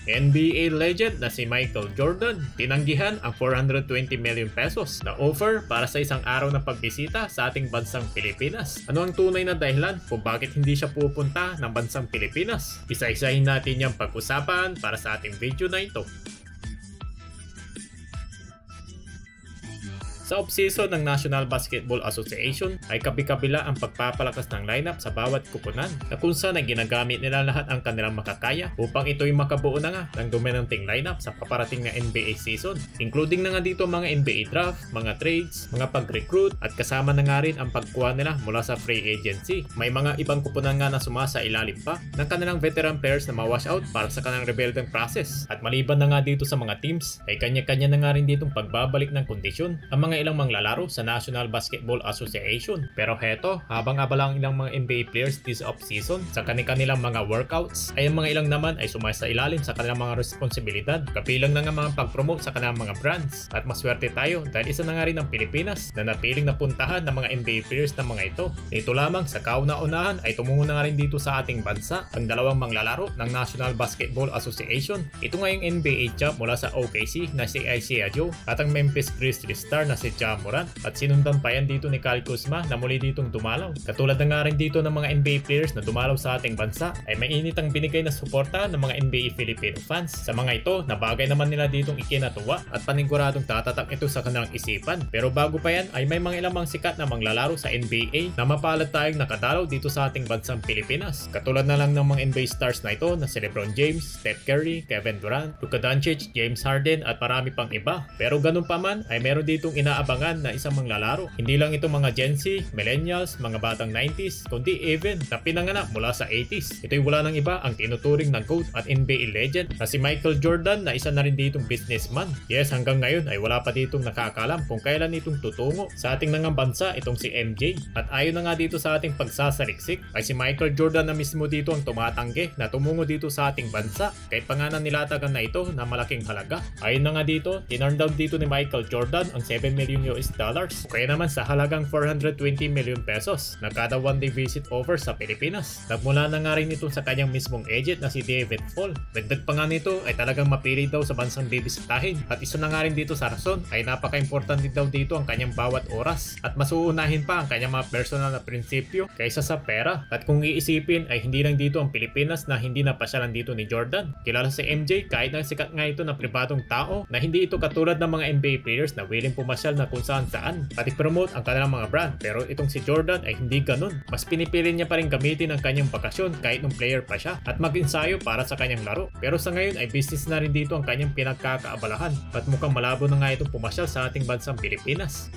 NBA legend na si Michael Jordan tinanggihan ang 420 million pesos na offer para sa isang araw na pagbisita sa ating bansang Pilipinas. Ano ang tunay na dahilan kung bakit hindi siya pupunta ng bansang Pilipinas? Isa-isahin natin yung pag-usapan para sa ating video na ito. Sa off-season ng National Basketball Association ay kabi-kabila ang pagpapalakas ng lineup sa bawat kupunan na kung saan ay ginagamit nila lahat ang kanilang makakaya upang ito'y makabuo na nga ng dominanting lineup sa paparating na NBA season. Including na nga dito mga NBA draft, mga trades, mga pag-recruit at kasama na nga rin ang pagkuha nila mula sa free agency. May mga ibang kupunan nga na sumasa ilalim pa ng kanilang veteran players na ma-wash out para sa kanilang rebuilding process. At maliban na nga dito sa mga teams ay kanya-kanya na nga rin ditong pagbabalik ng kondisyon ang mga ilang manglalaro sa National Basketball Association. Pero heto, habang abala ang ilang mga NBA players this off-season sa kanilang mga workouts, ay ang mga ilang naman ay sumasailalim sa kanilang mga responsibilidad, kabilang na nga mga pag-promote sa kanilang mga brands. At maswerte tayo dahil isa na nga rin ang Pilipinas na napiling napuntahan ng mga NBA players na mga ito. Dito lamang sa kauna-unahan ay tumungo na nga rin dito sa ating bansa ang dalawang manglalaro ng National Basketball Association. Ito nga yung NBA champ mula sa OKC na si Isaiah Joe at ang Memphis Grizzlies star na si Ja Morant, at sinundan pa yan dito ni Kyle Kuzma na muli ditong dumalaw. Katulad na nga rin dito ng mga NBA players na dumalaw sa ating bansa ay mainit ang binigay na suporta ng mga NBA Filipino fans. Sa mga ito na bagay naman nila ditong ikinatuwa at paniguradong tatatak ito sa kanilang isipan. Pero bago pa yan ay may mga ilang sikat na manglalaro sa NBA na mapalad tayong nakadalaw dito sa ating bansang Pilipinas. Katulad na lang ng mga NBA stars na ito na si LeBron James, Steph Curry, Kevin Durant, Luka Doncic, James Harden at marami pang iba. Pero ganun pa man ay meron ditong inaabangan na isang manglalaro. Hindi lang ito mga Gen Z, Millennials, mga batang 90s, kundi even na pinanganak mula sa 80s. Ito'y wala ng iba ang tinuturing na GOAT at NBA legend na si Michael Jordan na isa na rin ditong businessman. Yes, hanggang ngayon ay wala pa ditong nakakalam kung kailan itong tutungo sa ating nangang bansa itong si MJ. At ayon na nga dito sa ating pagsasaliksik ay si Michael Jordan na mismo dito ang tumatanggi na tumungo dito sa ating bansa kahit pa nga na nilatagan na ito na malaking halaga. Ayon na nga dito, tinurn down dito ni Michael Jordan ang 7 million US dollars o kaya naman sa halagang 420 million pesos na kada one-day visit offer sa Pilipinas. Nagmula na nga rin ito sa kanyang mismong agent na si David Fall. Dagdag pa nga nito ay talagang mapili daw sa bansang bibisitahin at isa na nga rin dito sa rason ay napaka-importante daw dito ang kanyang bawat oras at mas uunahin pa ang kanyang mga personal na prinsipyo kaysa sa pera. At kung iisipin ay hindi lang dito ang Pilipinas na hindi napasyalan dito ni Jordan. Kilala si MJ kahit na sikat nga ito na pribadong tao na hindi ito katulad ng mga NBA players na willing pumasyal na kung saan at i-promote ang kanilang mga brand. Pero itong si Jordan ay hindi ganun. Mas pinipili niya pa rin gamitin ang kanyang bakasyon kahit nung player pa siya at mag-ensayo para sa kanyang laro. Pero sa ngayon ay business na rin dito ang kanyang pinagkakaabalahan at mukhang malabo na nga itong pumasyal sa ating bansang Pilipinas.